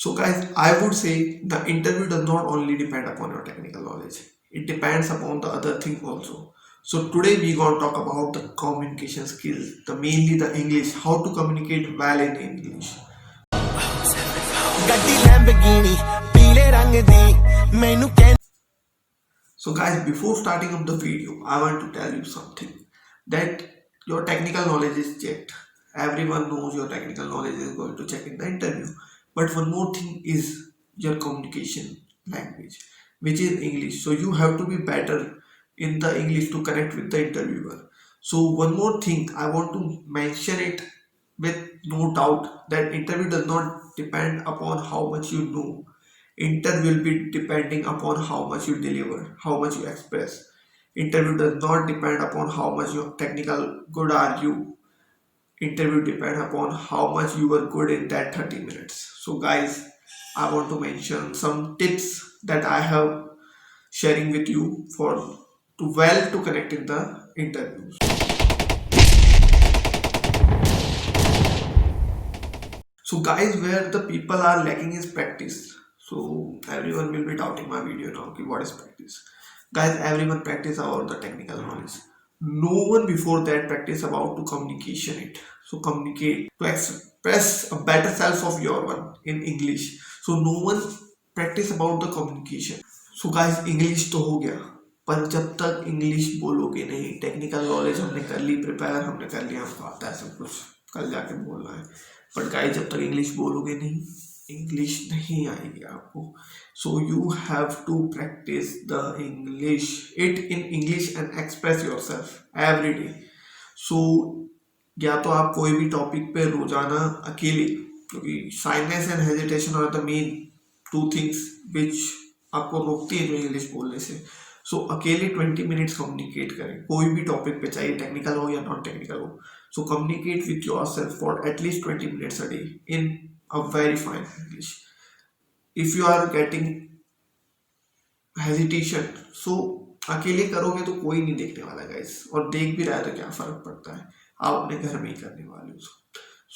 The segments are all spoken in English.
So guys, I would say the interview does not only depend upon your technical knowledge. It depends upon the other thing also. So today we gonna talk about the communication skills, the mainly the English, how to communicate well in English. So guys, before starting up the video, I want to tell you something that your technical knowledge is checked. Everyone knows your technical knowledge is going to check in the interview. But one more thing is your communication language, which is English. So you have to be better in the English to connect with the interviewer. So one more thing I want to mention it with no doubt that interview does not depend upon how much you know. Interview will be depending upon how much you deliver, how much you express. Interview does not depend upon how much you technical good are you. Interview depend upon how much you were good in that 30 minutes. So guys, I want to mention some tips that I have sharing with you for to connect in the interviews. So guys, where the people are lacking is practice. So everyone will be doubting my video now. Okay, what is practice? Guys, everyone practice about the technical knowledge. No one before that practice about to communication it. So communicate to express a better self of your one in English. So no one practice about the communication. So guys, English तो हो गया पर जब तक English बोलोगे नहीं technical knowledge हमने कर ली प्रिपेयर हमने कर लिया हमको आता है सब कुछ कल जाके बोलना है बट गाइस जब तक इंग्लिश बोलोगे नहीं इंग्लिश नहीं आएगी आपको so you have to practise the English it in English and express yourself every day so या तो आप कोई भी टॉपिक पे रोजाना अकेले क्योंकि shyness and hesitation are the main two things which आपको रोकती है जो इंग्लिश बोलने से सो अकेले 20 मिनट्स कम्युनिकेट करें कोई भी टॉपिक पे चाहिए टेक्निकल हो या नॉन टेक्निकल हो so communicate with yourself for at least 20 minutes a day in a very fine English if you are getting hesitation so अकेले करोगे तो कोई नहीं देखने वाला गाइस और देख भी रहा है तो क्या फर्क पड़ता है आप अपने घर में ही करने वाले हो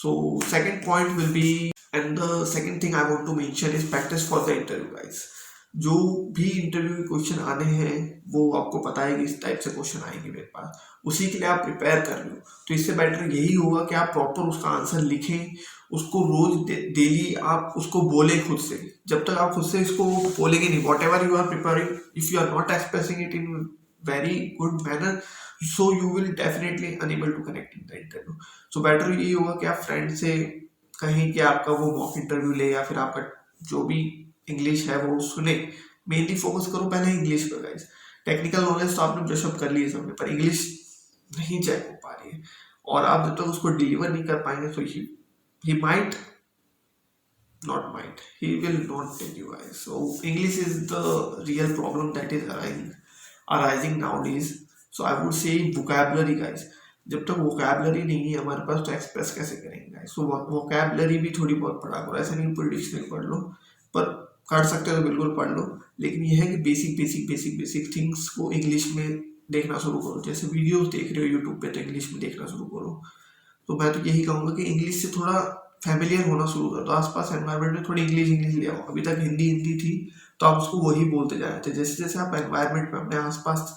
so second point will be and the second thing I want to mention is practice for the interview guys जो भी इंटरव्यू के क्वेश्चन आने हैं वो आपको पता है कि इस टाइप से क्वेश्चन आएंगे मेरे पास उसी के लिए आप प्रिपेयर कर लो तो इससे बेटर यही होगा कि आप प्रॉपर उसका आंसर लिखें उसको रोज डेली आप उसको बोले खुद से जब तक आप खुद से इसको बोलेंगे नहीं whatever you are preparing if you are not expressing it in very good manner so you will definitely unable to connect in the interview so better यही होगा कि आप फ्रेंड से कहें कि आपका वो मॉक इंटरव्यू ले या फिर आपका जो भी इंग्लिश है वो सुने मेनली फोकस करो पहले इंग्लिश पर गाइस टेक्निकल नॉलेज तो आपने ब्रशअप कर ली है सबने पर इंग्लिश नहीं चेक हो पा रही है और आप जब तक उसको डिलीवर नहीं कर पाएंगे तो he might not might he will not tell you guys so English is the real problem that is arising nowadays so I would say vocabulary guys जब तक वोकैबलरी नहीं है हमारे पास तो एक्सप्रेस कैसे करेंगे सो वोकैबलरी भी थोड़ी बहुत पढ़ा करो ऐसा नहीं पूरी डिक्शनरी पढ़ लो पर कर सकते हो तो बिल्कुल पढ़ लो लेकिन यह है कि बेसिक थिंग्स को इंग्लिश में देखना शुरू करो जैसे वीडियोस देख रहे हो यूट्यूब पे तो इंग्लिश में देखना शुरू करो तो मैं तो यही कहूँगा कि इंग्लिश से थोड़ा फैमिलियर होना शुरू कर दो आसपास एनवायरनमेंट में थोड़ी इंग्लिश ले आओ अभी तक हिंदी थी तो आप उसको वही बोलते जा रहे थे जैसे जैसे आप एनवायरनमेंट में अपने आसपास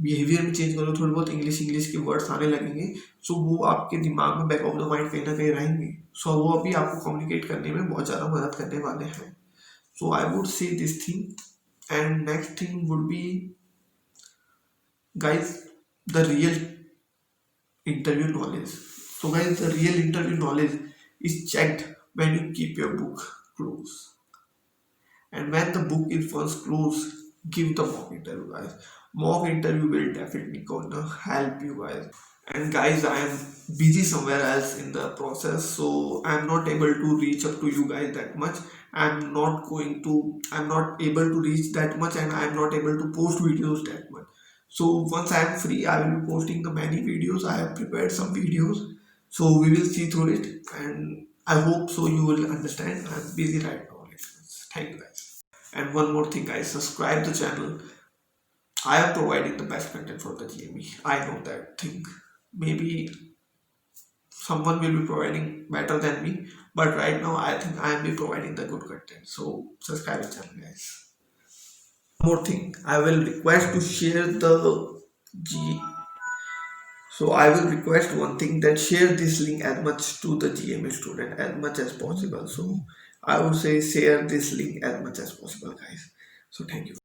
बिहेवियर में चेंज करो थोड़ी बहुत इंग्लिश के वर्ड्स आने लगेंगे सो वो आपके दिमाग में बैक ऑफ द माइंड कहीं ना कहीं रहेंगे सो वो अभी आपको कम्युनिकेट करने में बहुत ज़्यादा मदद करने वाले हैं so I would say this thing and next thing would be guys the real interview knowledge so guys the real interview knowledge is checked when you keep your book close and when the book is first closed give the mock interview guys mock interview will definitely gonna help you guys and guys I am busy somewhere else in the process so I am not able to reach up to you guys that much I'm not able to reach that much and I am not able to post videos that much so once I am free I will be posting the many videos I have prepared some videos so we will see through it and I hope so you will understand I'm busy right now thank you guys and one more thing guys subscribe the channel I am providing the best content for the GME I know that thing maybe someone will be providing better than me but right now I think I am be providing the good content. So subscribe the channel, guys. More thing, I will request to share the G. So I will request one thing, that share this link as much to the GMA student as much as possible. So I would say share this link as much as possible, guys. So thank you.